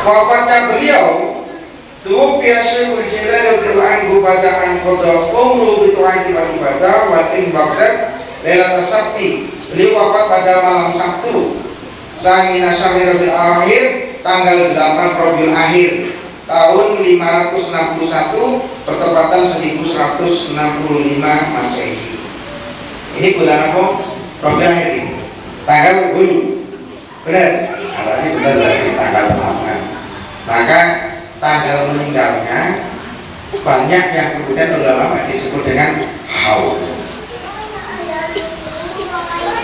Wafatnya beliau tuwfiya Syekhul Jilani radhiyallahu anhu ba'da qada umru bi ta'ati wal ibadah wal ilm Baghdad Lailatul Sabti. Beliau wafat pada malam Sabtu Samina Syahri Rabiul Akhir tanggal 8 Rabiul Akhir tahun 561 bertepatan 1165 Masehi. Ini bulan apa? Rabiul Akhir ini. Tanggal benar. Berarti benar lagi tanggal 8. Maka tanggal meninggalnya banyak yang kemudian ulama disebut dengan haul.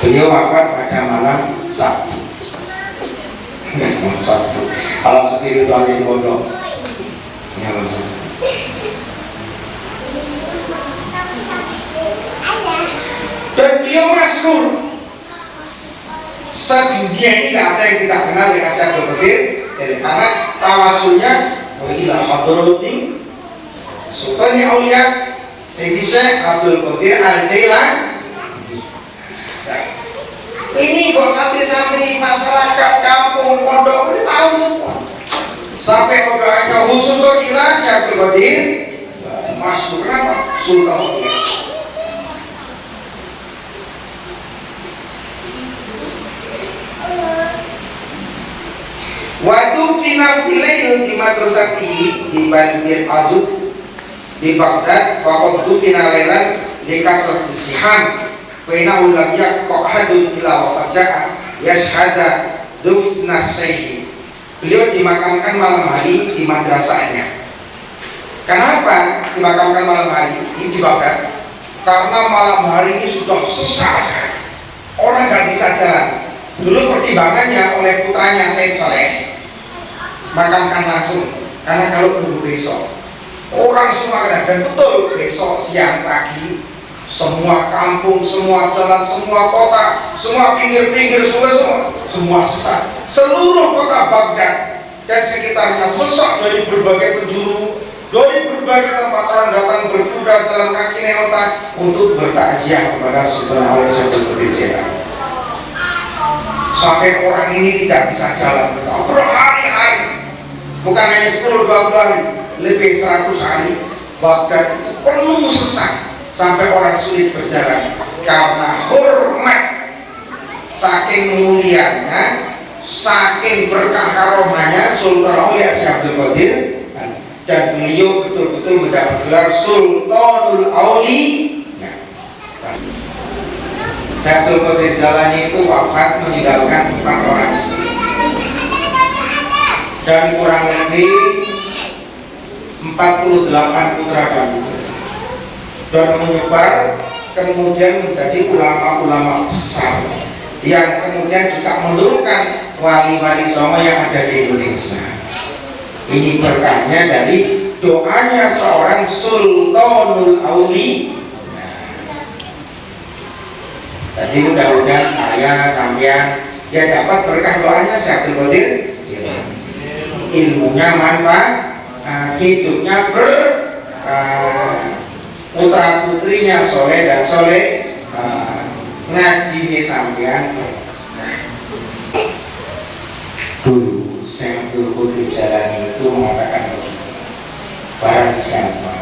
Beliau wafat pada malam Sabtu. Malam Sabtu. Alam spiritual yang bodoh. Dan beliau masyhur. Sedunia ini tidak ada yang tidak kenal dengan Syekh Abdul Qadir. Karena tawasulnya ila hadrati Sultan Aulia Sayyidi Syekh Abdul Qadir Al-Jailani. Ini kok santri-santri masyarakat kampung pondok ini tahu semua. Sampai doanya khusus ila Syekh Abdul Qadir masyhur kenapa? Sultan Aulia. Waktu final filail di madrasati di Bandil Azud di Baghdad, waktu finalelan di kasrat Siham, waina ulam yakohadun ila wafajaah yashhada dufna syekhi. Beliau dimakamkan malam hari di madrasahnya. Kenapa dimakamkan malam hari ini di Baghdad? Karena malam hari ini sudah sesak, orang nggak bisa jalan. Dulu pertimbangannya oleh putranya Said Saleh, makamkan langsung, karena kalau nunggu besok orang semua kena. Dan betul besok siang pagi semua kampung, semua jalan, semua kota, semua pinggir-pinggir semua sesak. Seluruh kota Baghdad dan sekitarnya sesak dari berbagai penjuru, dari berbagai tempat orang datang berkuda, jalan kaki, naik onta untuk bertakziah kepada Sultan Aulia Syekh Abdul Qadir Jailani. Sampai orang ini tidak bisa jalan berhari-hari, bukan hanya 10-20 hari, lebih 100 hari. Baghdad itu penuh sesak sampai orang sulit berjalan karena hormat, saking mulianya, saking berkah karomahnya Sultan Aulia Syekh Abdul Qadir. Dan beliau betul-betul mendapat gelar Sultanul Aulia. Syekh Abdul Qadir Jailani itu wafat meninggalkan 4 orang istri dan kurang lebih 48 putra dan putri, dan menyebar kemudian menjadi ulama-ulama besar yang kemudian juga menurunkan wali-wali songo yang ada di Indonesia. Ini berkahnya dari doanya seorang Sultanul Aulia. Jadi mudah-mudahan saya sampean ya dapat berkah doanya Syekh Abdul Qadir, ilmunya manfaat, hidupnya putra putrinya soleh dan soleh, ngaji nih sampean. Dulu Syekh Abdul Qadir Jailani itu mengatakan begini, barang siapa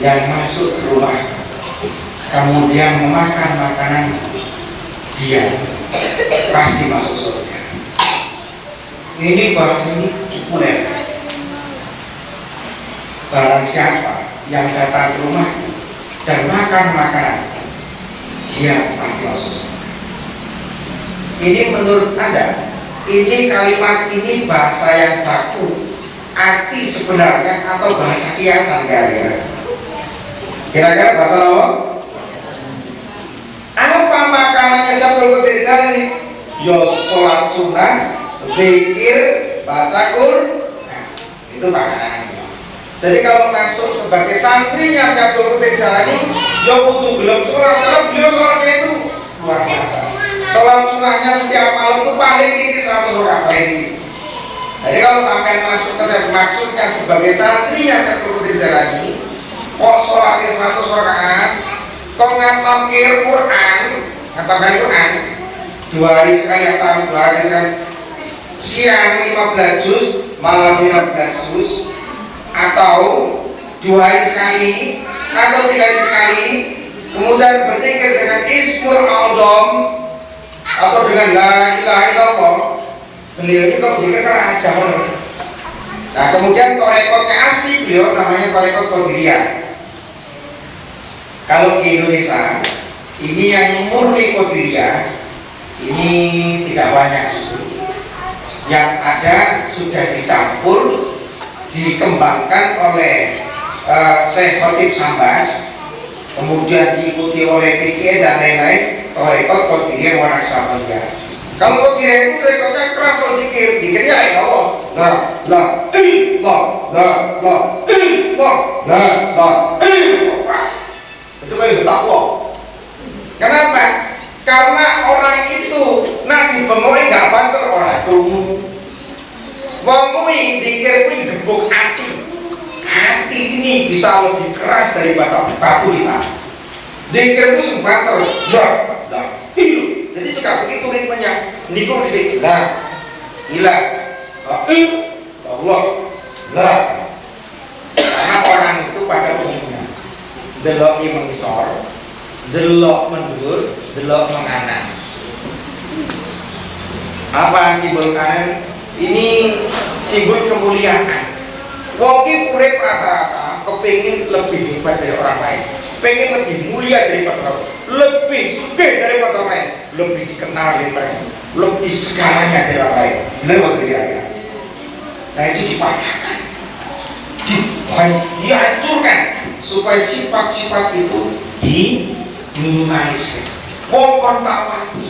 yang masuk ke rumah kemudian memakan makanan, dia pasti masuk surga. Ini bahasa ini populer. Barang siapa yang datang ke rumah dan makan makanan, dia pasti masuk surga. Ini menurut Anda, ini kalimat ini bahasa yang baku, arti sebenarnya atau bahasa kiasan kira-kira? Kira-kira bahasa apa? Apa makanannya Syekh Abdul Qadir Jailani? Ya sholat sunnah, zikir, baca Quran, itu makanannya. Jadi kalau masuk sebagai santrinya Syekh Abdul Qadir Jailani, ya butuh gelap sholat, karena beliau sholatnya itu luar biasa. Sholat sunnahnya setiap malam itu paling tinggi 100 rakaat paling tinggi. Jadi kalau sampai masuk ke maksudnya sebagai santrinya Syekh Abdul Qadir Jailani, kok sholatnya 100 rakaat, kok ngatamkan Quran, ngatamkan Quran 2 hari sekali atau 2 hari sekali, siang 15 juz, malam minum gasus, atau 2 hari sekali atau 3 hari sekali, kemudian berzikir dengan ismul a'zam atau dengan la ilaha illallah. Beliau ini kalau berzikir keras jangan. Nah kemudian torekotnya asli beliau namanya torekot Qadiriyah. Kalau di Indonesia ini yang murni Qadiriyah ini tidak banyak. Yang ada sudah dicampur, dikembangkan oleh Syekh Khotib Sambas, kemudian diikuti oleh TKE dan lain-lain. Torekot Qadiriyah wa Naqsabandiyah. Kalau Qadiriyah itu rekotnya keras, kalau dikirnya ya Allah, la la keras. Itu kayak takwa. Kenapa? Karena orang itu nanti bengoi gak banter orang krungu. Wong kuwi dikir kuwi gebuk hati. Hati ini bisa lebih keras daripada batu hitam. Dikir itu sing banter. Jadi juga begitu ritmenya. Niku sih la ilah Allah la. Karena orang itu pada umumnya delok mengisor, delok mendur, delok menganan. Apa simbol kanan? Ini simbol kemuliaan. Wong ki urip rata-rata kepengin lebih hebat dari orang lain, pengen lebih mulia daripada orang, lebih sugih daripada orang lain, lebih dikenal daripada, lebih segalanya dari orang lain. Benar kira-kira? Nah itu dipatahkan, dihancurkan supaya sifat-sifat itu diminimalisir. Wong kon tawatu.